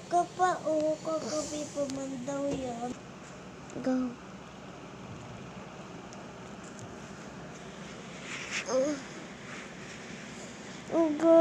ka pa, oh. Kagabi pa man daw yan. Go. Go.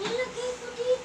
Nilagay ko dito.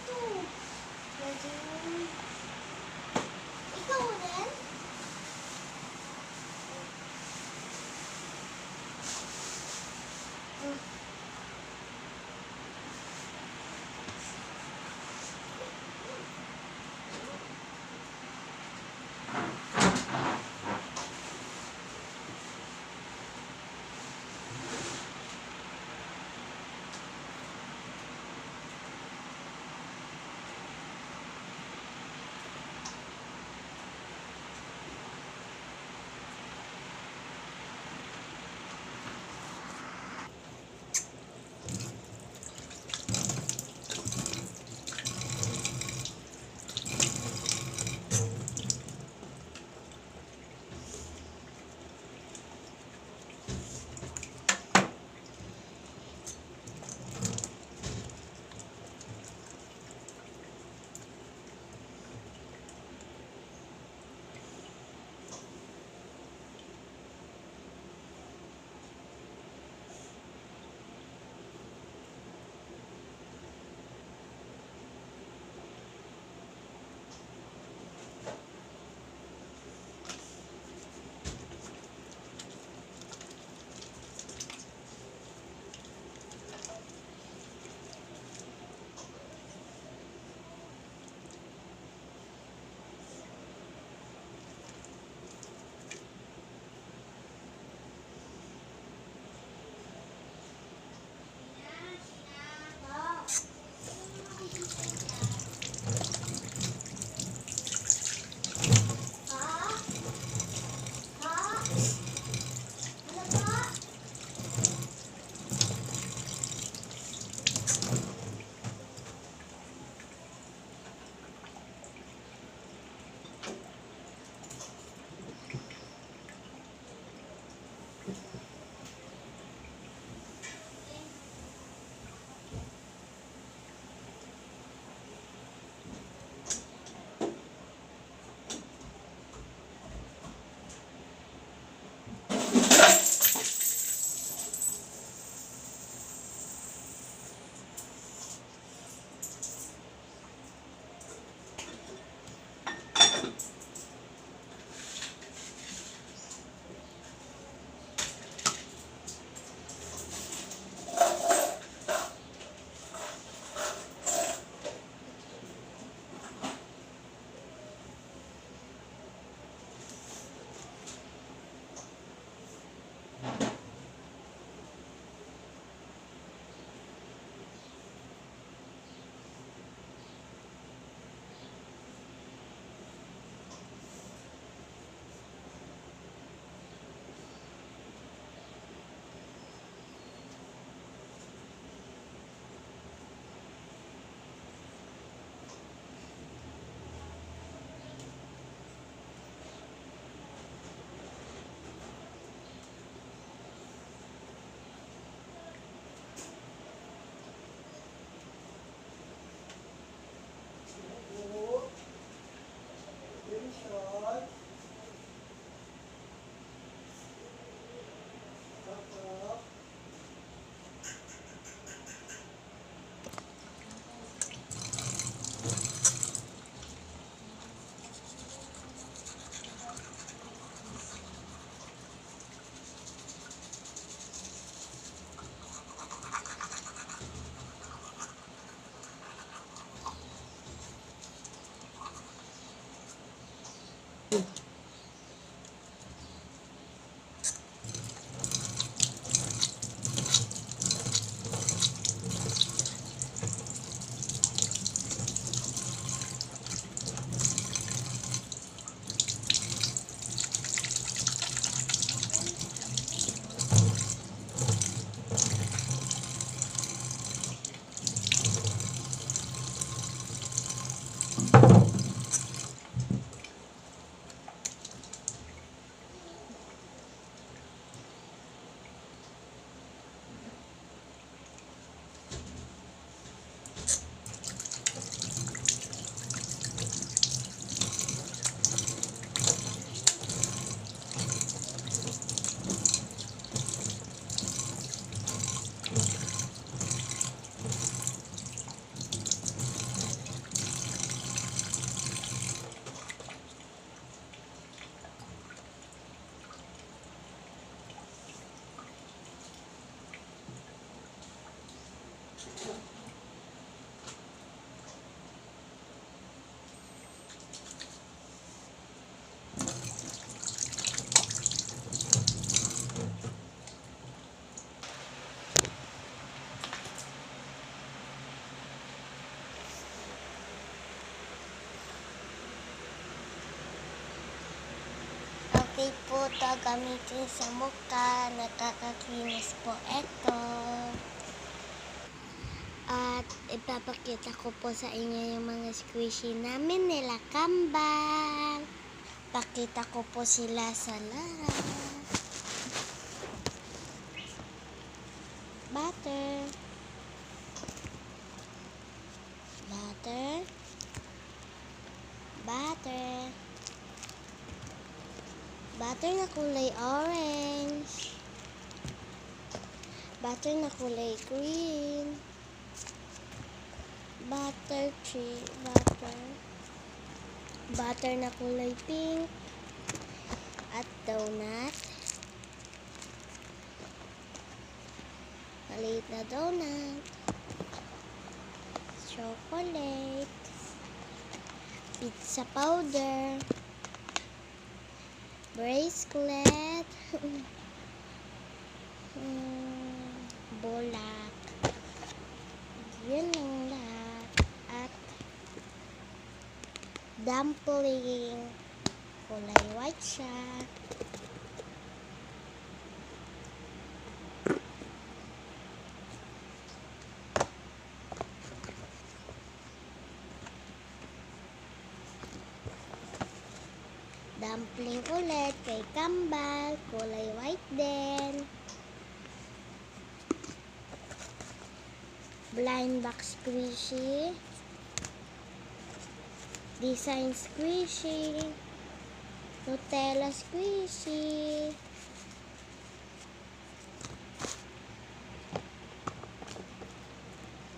toothpaste po ito gamitin sa mukha. Nakakakinis po ito. At ipapakita ko po sa inyo yung mga squishy namin nila kambal. Pakita ko po sila sa lahat. Butter. Butter. Butter. Butter na kulay orange. Butter na kulay green. Butter. Butter na kulay pink. At donut. Maliit na donut. Chocolate. Pizza powder. Bracelet. Bulak. Yun lang lahat. At dumpling. Kulay white siya. Dumpling ulit kay kambal. Kulay white din. Blind box squishy. Design squishy. Nutella squishy.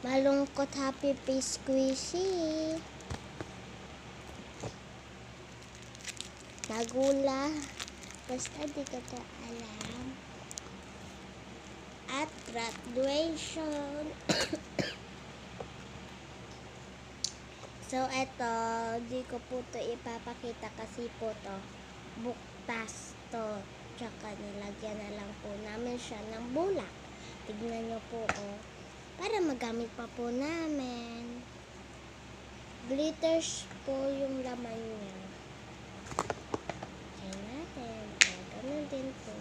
Malungkot happy face squishy. Nagula. Basta di ko to alam. At graduation. So, eto, di ko po to ipapakita kasi po to buktas to. Tsaka nilagyan na lang po namin siya ng bulak. Tignan nyo po, oh. Para magamit pa po namin. Glitters po yung laman niya. Kaya natin. Ganun din po.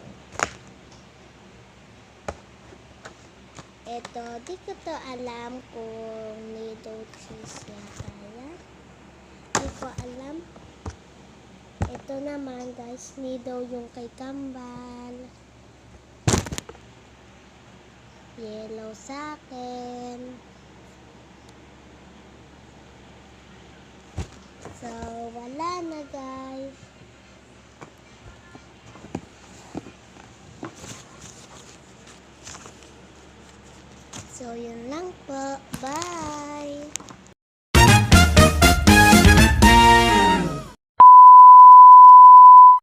Eto, di ko to alam kung nido cheese yata yan. Di ko alam. Ito naman guys, nido yung kay kambal. Yellow sa akin. So, wala na guys. So, yun lang po. Bye!